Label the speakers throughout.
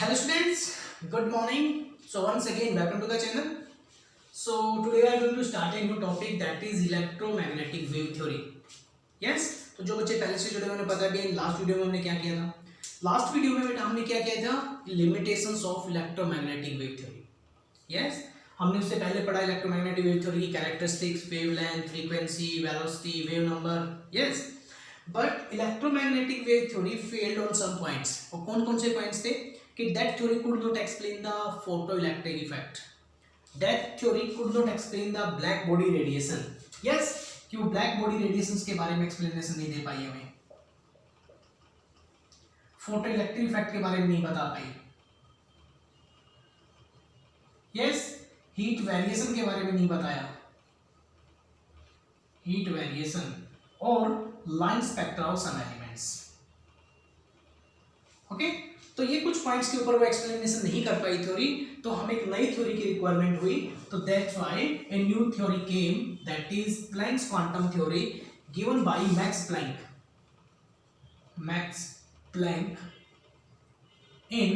Speaker 1: Hello students, good morning. So once again welcome to the channel. So today I am going to start a new topic, that is electromagnetic wave theory. Yes, तो जो बच्चे पहले से जुड़े हुए उन्हें पता भी है लास्ट वीडियो में हमने क्या किया था. लास्ट वीडियो में बेटा हमने क्या किया था, limitations of electromagnetic wave theory. Yes, हमने उससे पहले पढ़ा इलेक्ट्रोमैग्नेटिक वेव थ्योरी की characteristics, wavelength, frequency, velocity, wave number. Yes, but electromagnetic wave theory failed on some points. और कौन कौन से पॉइंट्स थे कि that theory could not explain the photoelectric effect. That theory could not explain the black body radiation. Yes, कि वो black body radiations के बारे में explanation नहीं दे पाई हमें, photoelectric effect के बारे में नहीं बता पाई. Yes, heat variation के बारे में नहीं बताया, heat variation और line spectra of some elements. Okay? तो ये कुछ पॉइंट्स के ऊपर वो एक्सप्लेनेशन नहीं कर पाई थ्योरी, तो हमें एक नई थ्योरी की रिक्वायरमेंट हुई. तो that's why a new theory came, that is Planck's quantum theory given by Max Planck in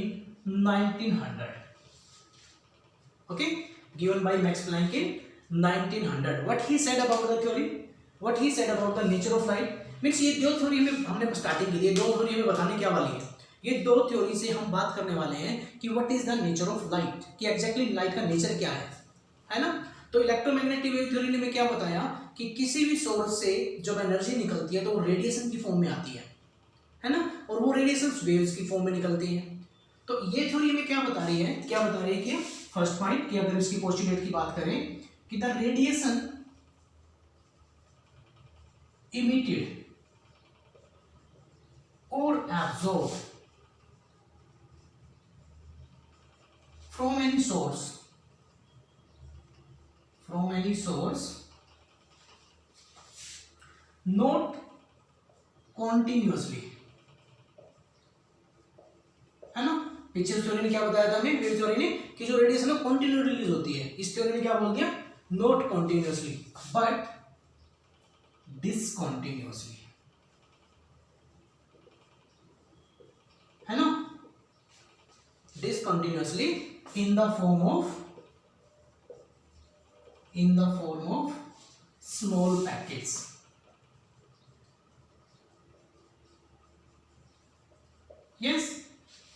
Speaker 1: 1900. Okay, given by Max Planck in 1900. What he said about the theory, what he said about the nature of light, means ये दो theory में हमने starting की थी, दो theory में बताने क्या वाली है. ये दो थ्योरी से हम बात करने वाले हैं कि what is the nature of light, कि एग्जैक्टली लाइट का नेचर क्या है ना. तो इलेक्ट्रोमैग्नेटिक वेव थ्योरी ने में क्या बताया कि किसी भी सोर्स से जब एनर्जी निकलती है तो वो रेडिएशन की फॉर्म में आती है ना, और वो रेडिएशन वेव्स की फॉर्म में निकलती है. तो ये थ्योरी में क्या बता रही है कि फर्स्ट पॉइंट कि अगर इसकी पोस्टुलेट की बात करें कि द रेडिएशन इमिटेड और absorb from any source not continuously, है ना. पिछले थ्योरी ने क्या बताया था हमें, वेव थ्योरी ने, कि जो रेडिएशन है कंटिन्यू रिलीज होती है. इस थ्योरी ने क्या बोल दिया, नॉट कंटिन्यूअसली बट डिसकंटिन्यूअसली, है ना, discontinuously in the form of small packets. Yes,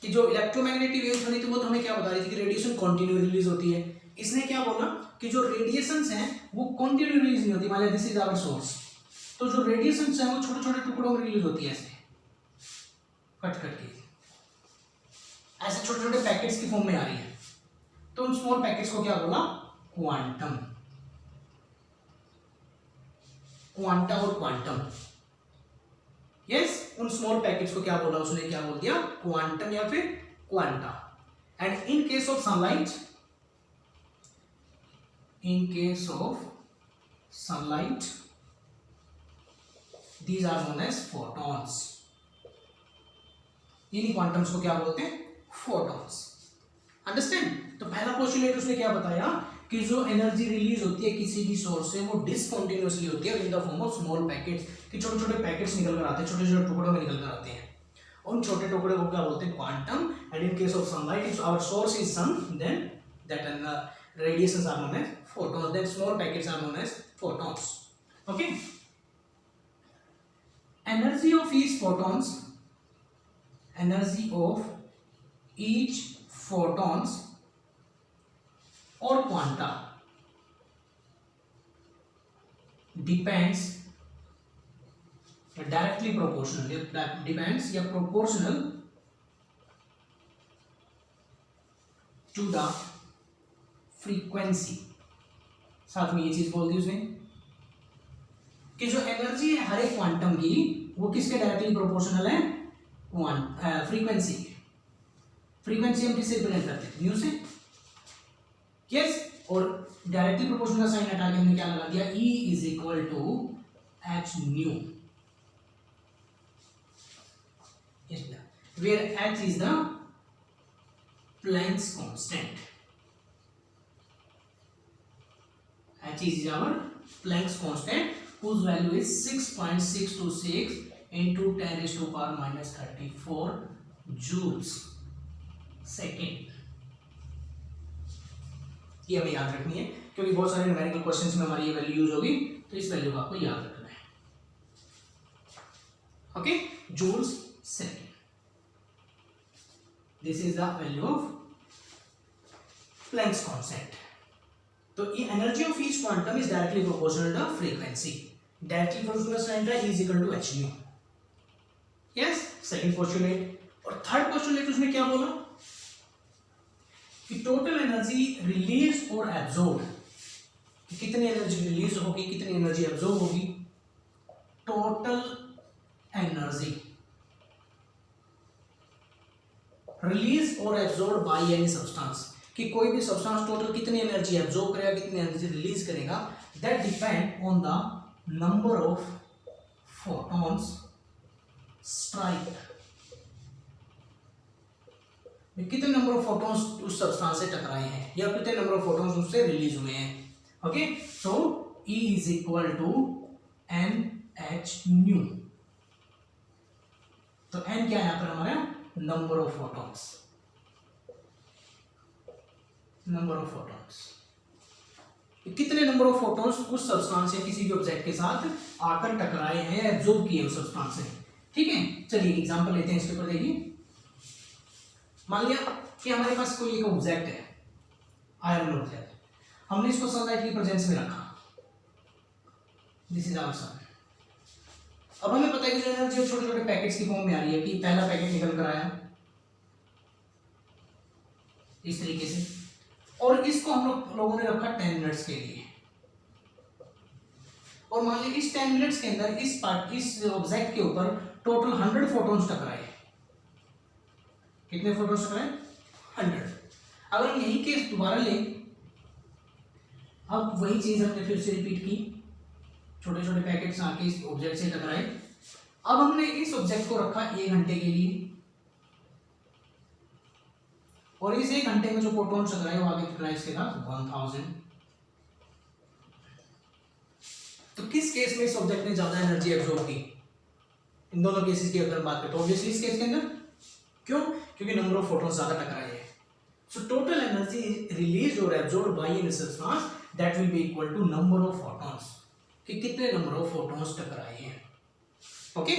Speaker 1: कि जो इलेक्ट्रोमैग्नेटिक वेव थ्योरी थी वो तो हमें क्या बता रही थी कि रेडिएशन कंटिन्यू रिलीज होती है. इसने क्या बोला कि जो रेडिएशंस हैं वो कंटिन्यू रिलीज नहीं होती. मान लीजिए दिस इज आवर सोर्स, तो जो रेडिएशंस हैं वो छोटे छोटे टुकड़ों में रिलीज होती है, ऐसे कट के, ऐसे छोटे छोटे पैकेट्स की फॉर्म में आ रही है. तो उन स्मॉल पैकेट्स को क्या बोला, क्वांटम, क्वांटा और क्वांटम. यस, उन स्मॉल पैकेट्स को क्या बोला उसने, क्या बोल दिया, क्वांटम या फिर quanta. And in case of sunlight these are known as photons. इन्हीं क्वांटम्स को क्या बोलते हैं, फोटॉन्स. अंडरस्टैंड. तो पहला पोस्टुलेट उसने क्या बताया कि जो एनर्जी रिलीज होती है किसी भी सोर्स से वो डिसकंटिन्यूअसली होती है in the form of small packets, कि छोटे छोटे पैकेट्स निकल कर आते हैं, छोटे छोटे टुकड़ों में निकल कर आते हैं. उन छोटे टुकड़े को क्या बोलते हैं, quantum. And in case of sunlight, if our source is sun, then that radiations are known as photons, then small packets are known as photons. Okay, energy of each photons or quanta depends directly proportional, depends या proportional to the frequency. साथ में ये चीज बोल दी उसने कि जो energy है हर एक क्वांटम की वो किसके डायरेक्टली प्रोपोर्शनल है, फ्रीक्वेंसी. फ्रीक्वेंसी हम किससे रिप्रेजेंट करते हैं, न्यू से. यस, और डायरेक्टली प्रोपोर्शनल का साइन हटा के हमने क्या लगा दिया, E is equal to H nu, where H is the Planck's constant. H is our Planck's constant, whose value is 6.626 into 10 raised to power minus 34 joules. Second. ये हमें याद रखनी है क्योंकि बहुत सारे न्यूमेरिकल क्वेश्चंस में हमारी ये वैल्यू यूज होगी, तो इस वैल्यू को आपको याद रखना है। Okay, joules second, this is the value of Planck's constant. तो ये energy of each quantum is directly proportional to frequency, directly proportional to E is equal to h nu. Yes, second postulate. और third postulate उसने क्या बोला कि total energy release और absorb, कितनी energy release होगी कितनी एनर्जी एब्जॉर्ब होगी। टोटल एनर्जी रिलीज और एब्जॉर्ब बाय एनी सब्सटेंस, कि कोई भी सब्सटेंस टोटल कितनी एनर्जी एब्जॉर्ब करेगा कितनी एनर्जी रिलीज करेगा, that depend on the number of photons strike, कितने नंबर ऑफ फोटॉन्स उस सब्सटेंस से टकराए हैं या कितने नंबर ऑफ फोटॉन्स उससे रिलीज हुए हैं। Okay, so E is equal to NH nu. तो N क्या है यहाँ पर हमारा, number of photons, number of photons, कितने नंबर ऑफ फोटॉन्स उस सब्सटेंस या किसी भी ऑब्जेक्ट के साथ आकर टकराए हैं, एब्जॉर्ब किए उस सब्सटेंस से। ठीक है, चलिए एग्जांपल लेते हैं इसके ऊपर। देखिए, मान लिया कि हमारे पास कोई एक ऑब्जेक्ट है, आयरन ऑब्जेक्ट, हमने इसको सनलाइट की प्रेजेंस में रखा, दिस इज आवर सन। अब हमें पता है कि जो एनर्जी छोटे छोटे पैकेट्स की फॉर्म में आ रही है, कि पहला पैकेट निकल कर आया इस तरीके से, और इसको हम लोगों ने रखा 10 मिनट्स के लिए, और मान लीजिए इस 10 मिनट्स के अंदर इस ऑब्जेक्ट के ऊपर टोटल 100 फोटॉन्स टकराए। कितने फोटॉन्स टकराए, 100। अगर हम यही केस दोबारा लें, अब वही चीज हमने फिर से रिपीट की, छोटे छोटे पैकेट्स आके इस ऑब्जेक्ट से टकराए। अब हमने इस ऑब्जेक्ट को रखा 1 घंटे के लिए, और इस 1 घंटे में जो फोटॉन्स टकराए वो आगे टकराए इसके साथ 1000। तो किस केस में इस ऑब्जेक्ट ने ज्यादा एनर्जी एब्जॉर्ब की, इन दोनों केसेस की अगर बात करें तो ऑब्वियसली इस केस के अंदर, क्यों, क्योंकि नंबर ऑफ फोटॉन्स ज्यादा टकराए हैं। सो टोटल एनर्जी रिलीज और absorb by any substance that will be equal to number of photons, कि कितने नंबर ऑफ फोटॉन्स टकराए हैं। ओके,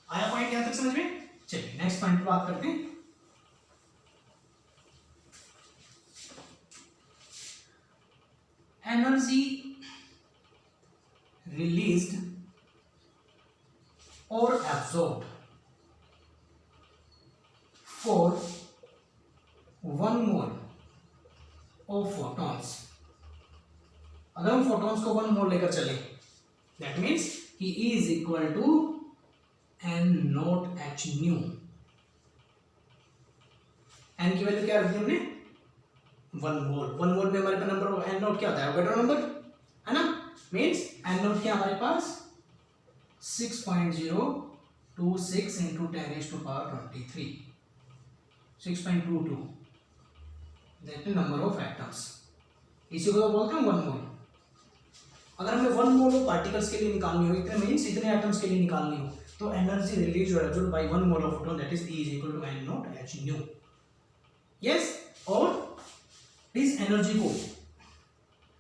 Speaker 1: आया पॉइंट यहां तक समझ में। चलिए नेक्स्ट पॉइंट पर बात करते हैं। Energy released or absorbed for 1 mole of photons। अगर हम फोटॉन्स को 1 मोल लेकर चले, दैट मीन्स कि E is equal to N naught H nu. N की वैल्यू क्या रखी हमने, 1 मोल। 1 मोल में हमारे पास नंबर ऑफ N नॉट क्या होता है, अवोगाड्रो नंबर है ना, मीन्स N नॉट क्या हमारे पास 6.026 into 10⁻23, 6.22, that is number of atoms. इसी को बोलते हैं 1 मोल। अगर हमें 1 मोल ऑफ पार्टिकल्स के लिए निकालनी हो, इतने मीन्स इतने एटम्स के लिए निकालनी हो, तो एनर्जी रिलीज और absorb by 1 mole of photon that is E is equal to N naught H nu. Yes, और इस एनर्जी को,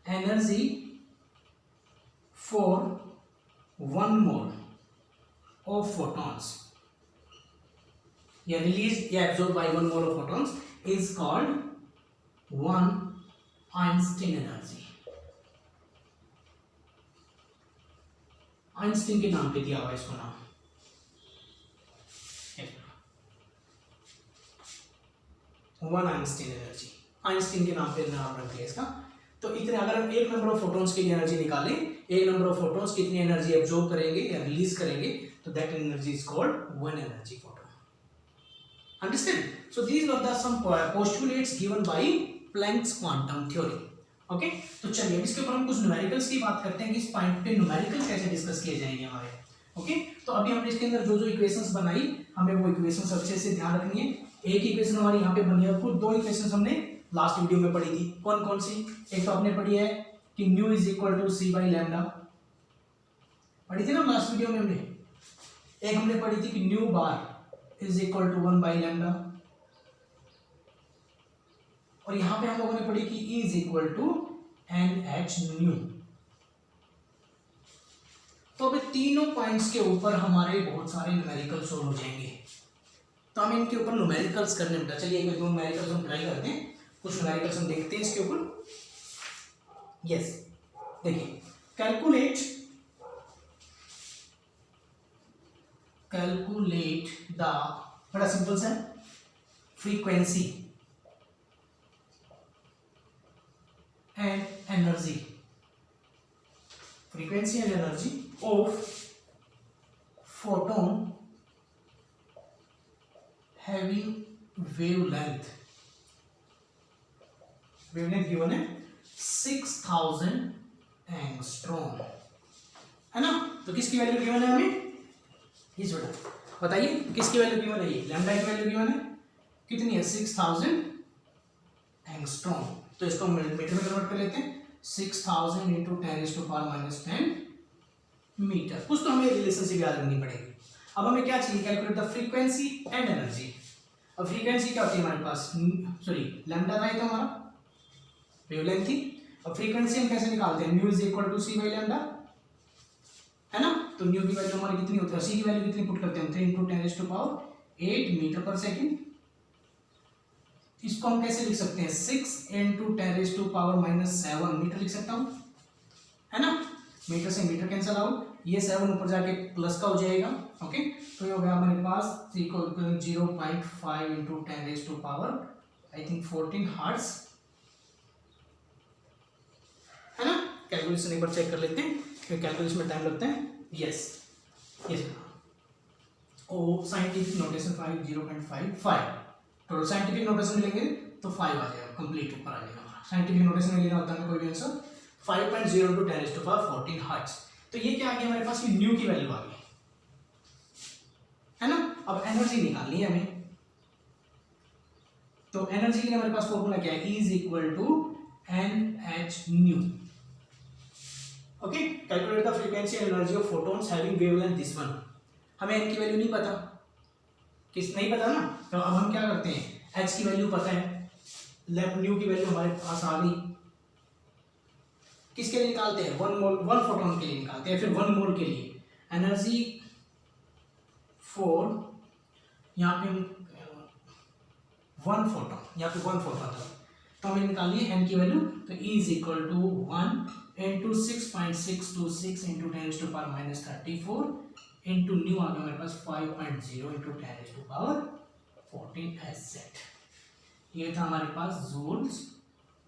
Speaker 1: energy for 1 mole of photons या released या absorbed by 1 mole of photons is called 1 Einstein energy। Einstein के नाम पे दिया हुआ इसको नाम, 1 आइंस्टीन एनर्जी, आइंस्टीन के नाम पे नाम रख दिया इसका। तो इतने, अगर हम एक नंबर ऑफ फोटॉन्स की एनर्जी निकालें, एक नंबर ऑफ फोटॉन्स कितनी एनर्जी एब्जॉर्ब करेंगे या रिलीज करेंगे, तो that energy is called 1 energy photon. Understand? So these were the some postulates given by Planck's quantum theory. Okay, तो चलिए इसके ऊपर हम कुछ न्यूमेरिकल्स की बात करते हैं कि इस पॉइंट पे न्यूमेरिकल कैसे डिस्कस किए जाएंगे हमारे। ओके, तो अभी हमने इसके अंदर जो जो इक्वेशंस बनाई, हमें वो इक्वेशंस अच्छे से ध्यान रखनी है। एक इक्वेशन हमारी यहाँ पे बनी है, कुछ 2 इक्वेशंस हमने लास्ट वीडियो में पढ़ी थी। कौन कौन सी? एक तो आपने पढ़ी है कि nu is equal to C by lambda, पढ़ी थी ना लास्ट वीडियो में हमने। एक हमने पढ़ी थी कि nu bar is equal to 1 by lambda, और यहां पे हम लोगों ने पढ़ी कि E is equal to NH nu. तो अभी तीनों पॉइंट्स के ऊपर हमारे बहुत सारे न्यूमेरिकल सोल्व हो जाएंगे, तो हम इनके ऊपर न्यूमेरिकल्स करने बेटा। चलिए एक न्यूमेरिकल्स हम ट्राई करते हैं, कुछ न्यूमेरिकल्स हम देखते हैं इसके ऊपर। यस, देखिए कैलकुलेट द, बड़ा सिंपल सा, frequency and energy, frequency and energy of photon having wavelength given है 6000 एंगस्ट्रॉम, है ना। तो किसकी वैल्यू गिवन है हमें, इस बेटा बताइए किसकी वैल्यू गिवन है, ये लैम्डा की वैल्यू गिवन है कितनी है, 6000 एंगस्ट्रॉम। तो इसको मीटर में कन्वर्ट कर लेते हैं, 6000 इंटू 10⁻⁻10 मीटर। कुछ तो हमें रिलेशनशिप याद रखनी पड़ेगी। अब हमें क्या चाहिए, calculate the frequency and energy. अब फ्रीक्वेंसी क्या होती है हमारे पास, सॉरी लैम्डा था ये तो हमारा वेवलेंथ थी। अब फ्रीक्वेंसी हम कैसे निकालते हैं, nu is equal to C by lambda, है ना। तो न्यू की वैल्यू हमारी कितनी होती है, सी की वैल्यू कितनी पुट करते हैं, 3 इंटू 10⁸ मीटर पर सेकेंड। इसको हम कैसे लिख सकते हैं, 6 इंटू 10⁻⁻7 मीटर लिख सकता हूं, है ना। मीटर से मीटर कैंसिल आउट, ये 7 ऊपर जाके प्लस का हो जाएगा। ओके, तो ये हो गया हमारे पास 0.5 इंटू 10⁻14 हर्ट्ज, है ना। कैलकुलेशन एक बार चेक कर लेते हैं, क्योंकि कैलकुलेशन में टाइम लगता है। Yes yes, oh scientific notation 0.55, total scientific notation में लेंगे तो 5 आ जाएगा, कंप्लीट ऊपर आ जाएगा हमारा। साइंटिफिक नोटेशन में लेना होता है कोई भी आंसर 5.0 इंटू 10⁻14 हर्ट्ज। तो ये क्या आ गया हमारे पास, ये न्यू की वैल्यू आ गई, है ना। अब एनर्जी निकालनी है हमें, तो एनर्जी के लिए हमारे पास फॉर्मूला क्या है, E is equal to NH nu. Okay, calculate the frequency and energy of photons having wavelength this one. हमें n की वैल्यू नहीं पता, किस नहीं पता ना, तो अब हम क्या करते हैं, h की वैल्यू पता है, लेफ्ट न्यू की वैल्यू हमारे पास आ गई। किसके लिए निकालते हैं, 1 फोटोन के लिए निकालते हैं, फिर 1 मोल के लिए एनर्जी फॉर, यहाँ पे 1 फोटोन, यहाँ पे 1 फोटोन था, तो हमें निकालनी है n की वैल्यू। तो E is equal to 1 into 6.626 into 10⁻34 into nu आ गया हमारे पास 5.0 इंटू 10⁻14 एसेट। ये था हमारे पास जूल्स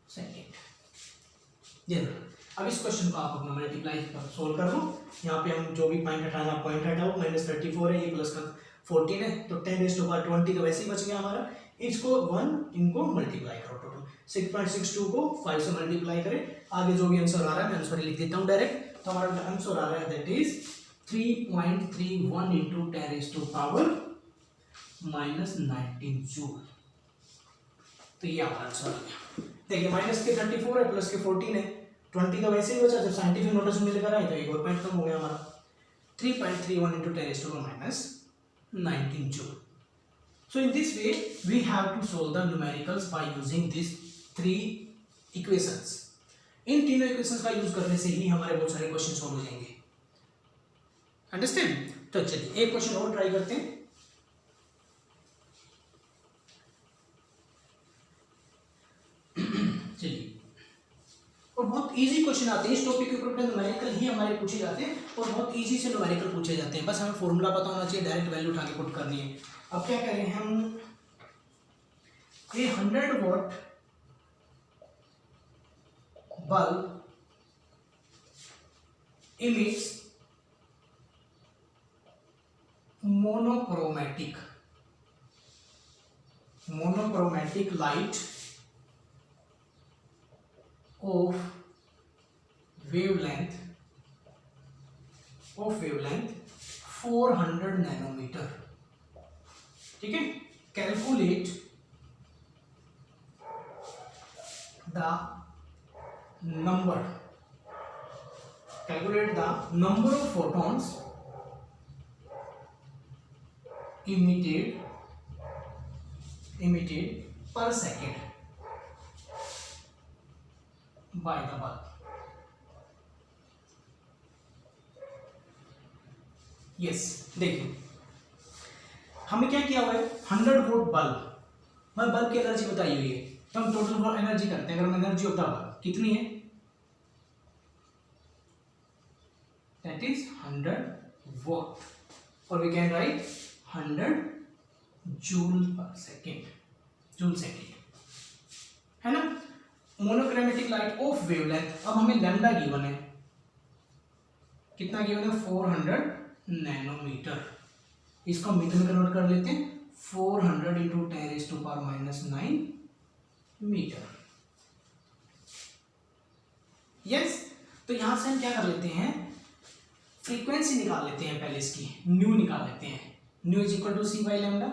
Speaker 1: सेकेंड। अब इस क्वेश्चन को आप अपना मल्टीप्लाई सोल्व कर लो। यहाँ पे हम जो भी पॉइंट हटाना, पॉइंट हटाओ, -34 है, ये प्लस का 14 है, तो 10⁻20 तो वैसे ही बच गया हमारा। इसको 1 इनको मल्टीप्लाई करो, टोटल 6.62 को 5 से मल्टीप्लाई करें, आगे जो भी आंसर आ रहा है मैं आंसर लिख देता हूँ डायरेक्ट। तो हमारा आंसर आ रहा है दैट इज 3.31 इंटू 10⁻⁻19 जूल। तो ये हमारा आंसर आ गया। देखिए माइनस के 34 है, प्लस के 14 है, 20 तो वैसे ही बचा, जब साइंटिफिक नोटेशन में लेकर आए तो एक और पॉइंट कम हो गया हमारा, 3.31 into 10⁻⁻19 joule. So in this way we have to solve the numericals by using these 3 equations. इन तीनों इक्वेशंस का यूज करने से ही हमारे बहुत सारे क्वेश्चन सॉल्व हो जाएंगे। अंडरस्टैंड? तो चलिए एक क्वेश्चन और ट्राई करते हैं। चलिए, और बहुत इजी क्वेश्चन आते हैं इस टॉपिक के ऊपर, न्यूमेरिकल ही हमारे पूछे जाते हैं और बहुत इजी से न्यूमेरिकल पूछे जाते हैं, बस हमें फॉर्मूला पता होना चाहिए, डायरेक्ट वैल्यू उठा के पुट करनी है। अब क्या करें हम, ये 100 watt bulb emits monochromatic light of wavelength 400 nanometre. ठीक है, calculate the number of photons emitted per second by the bulb. Yes, देखिए हमने क्या किया हुआ है, 100 वोल्ट बल्ब, मैं बल्ब की एनर्जी बताई हुई है, तो हम टोटल एनर्जी करते हैं। अगर हम एनर्जी ऑफ द बल्ब कितनी है, दैट इज 100 वॉट, और we can write 100 joule per second, joule second, है ना। मोनोक्रोमेटिक लाइट ऑफ वेवलेंथ, अब हमें लैम्डा गिवन है, कितना गिवन है, 400 नैनोमीटर। इसको मीटर में कन्वर्ट कर लेते हैं, 400 इंटू 10⁻⁹ मीटर। यस, तो यहां से हम क्या कर लेते हैं, फ्रीक्वेंसी निकाल लेते हैं, पहले इसकी न्यू निकाल लेते हैं। Nu is equal to C by lambda,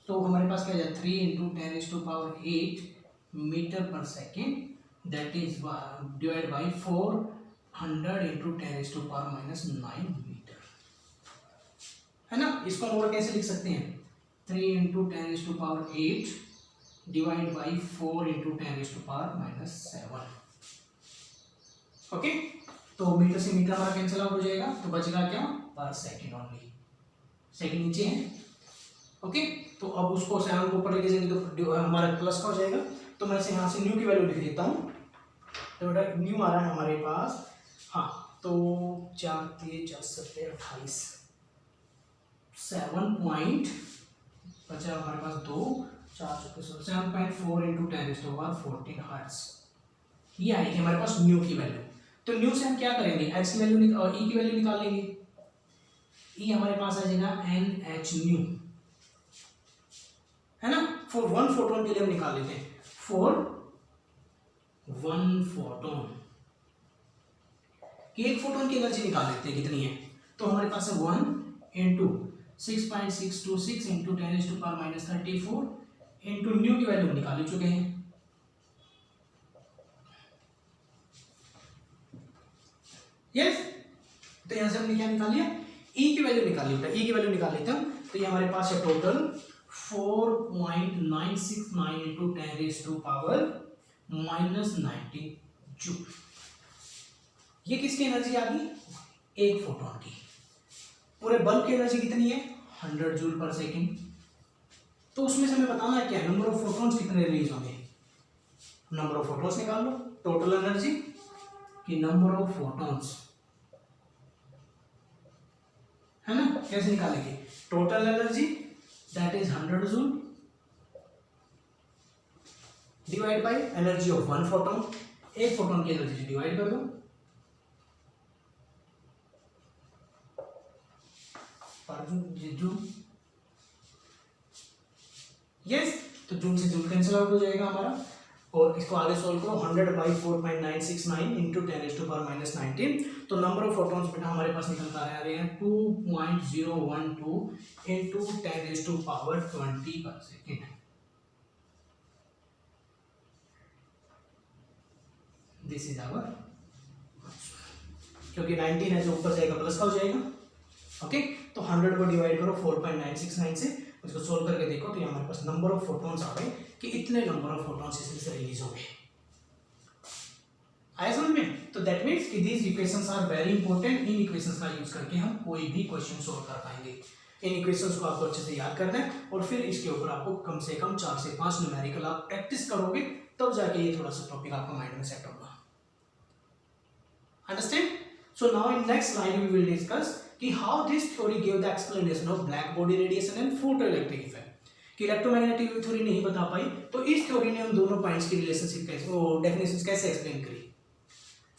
Speaker 1: तो हमारे पास क्या है, 3 into 10⁸ metre per second, that is divide by 400 into 10⁻⁹ metre, है ना। इसको हम और कैसे लिख सकते हैं, 3 into 10⁸ divide by 4 into 10⁻⁷। Okay, तो मीटर से मीटर हमारा कैंसिल आउट हो जाएगा, तो बचेगा क्या, पर सेकेंड ओनली, सेकेंड नीचे है। ओके, तो अब उसको 7 को ऊपर लेके जाएंगे तो हमारा प्लस का हो जाएगा, तो मैं यहाँ से न्यू की वैल्यू लिख देता हूँ। तो बेटा न्यू आ रहा है हमारे पास, हाँ, तो 4 3 4 7 28, 7 पॉइंट बचा हमारे पास 2 4 7.4 इंटू 10⁻14 हर्ट्ज, ये आएगी हमारे पास न्यू की वैल्यू। तो न्यू से हम क्या करेंगे, एच की वैल्यू और ई की वैल्यू निकाल लेंगे। ई हमारे पास आ जाएगा NH न्यू, है ना। फॉर 1 फोटोन के लिए हम निकाल लेते हैं, फॉर 1 फोटोन, एक फोटोन की एनर्जी निकाल लेते हैं कितनी है, तो हमारे पास है 1 इंटू 6.626 इंटू 10⁻34 इंटू न्यू की वैल्यू निकाल चुके हैं। यस, तो यहां से हमने क्या निकाल लिया, ई की वैल्यू निकाल ली, ई की वैल्यू निकाल लेते हैं। तो ये हमारे पास है टोटल 4.969 इंटू 10⁻⁻90 जूल। ये किसकी एनर्जी आ गई, एक फोटोन की। पूरे बल्ब की एनर्जी कितनी है, 100 जूल पर सेकेंड। तो उसमें से हमें बताना है क्या, नंबर ऑफ फोटोन्स कितने रिलीज होंगे, नंबर ऑफ फोटोन्स निकाल लो, टोटल एनर्जी की नंबर ऑफ फोटोन्स, है ना। कैसे निकालेंगे, total energy that is 100 joule divide by energy of 1 photon, एक फोटोन की एनर्जी से डिवाइड कर दो, जूल। यस, तो जूल से जूल कैंसिल आउट हो जाएगा हमारा, और इसको आगे सोल्व करो, 100 बाई 4.969 इंटू 10⁻⁻19, तो नंबर ऑफ फोटोन्स बेटा हमारे पास निकल कर आ रहे हैं 2.012 इंटू 10⁻20 पर सेकेंड। दिस इज आवर, क्योंकि 19 है जो ऊपर जाएगा प्लस का हो जाएगा। ओके, तो 100 को डिवाइड करो 4.969 से, उसको सोल्व करके देखो, तो ये हमारे पास नंबर ऑफ फोटोन्स आ गए कि इतने नंबर ऑफ फोटोन्स इसमें से रिलीज हो गए। आया समझ में, तो दैट मीन्स कि these equations are very important. इन इक्वेशंस का यूज करके हम कोई भी क्वेश्चन सोल्व कर पाएंगे। इन इक्वेशंस को आपको अच्छे से याद करना है, और फिर इसके ऊपर आपको कम से कम 4 से 5 न्यूमेरिकल आप प्रैक्टिस करोगे, तब जाके ये थोड़ा सा टॉपिक आपका माइंड में सेट होगा। Understand? So now in next slide we will discuss कि how this theory give the explanation of black body radiation and photoelectric effect. कि इलेक्ट्रोमैग्नेटिक वेव थ्योरी नहीं बता पाई, तो इस थ्योरी ने उन दोनों पॉइंट्स की रिलेशनशिप कैसे, वो डेफिनेशंस कैसे एक्सप्लेन करी,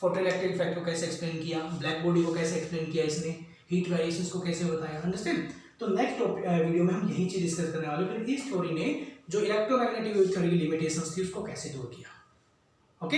Speaker 1: फोटोइलेक्ट्रिक इफेक्ट को कैसे एक्सप्लेन किया, ब्लैक बॉडी को कैसे एक्सप्लेन किया, इसने हीट वेरिएशंस को कैसे बताया। अंडरस्टैंड? तो नेक्स्ट वीडियो में हम यही चीज डिस्कस करने वाले, फिर इस थ्योरी ने जो इलेक्ट्रोमैग्नेटिक वेव थ्योरी की लिमिटेशंस थी उसको कैसे दूर किया। ओके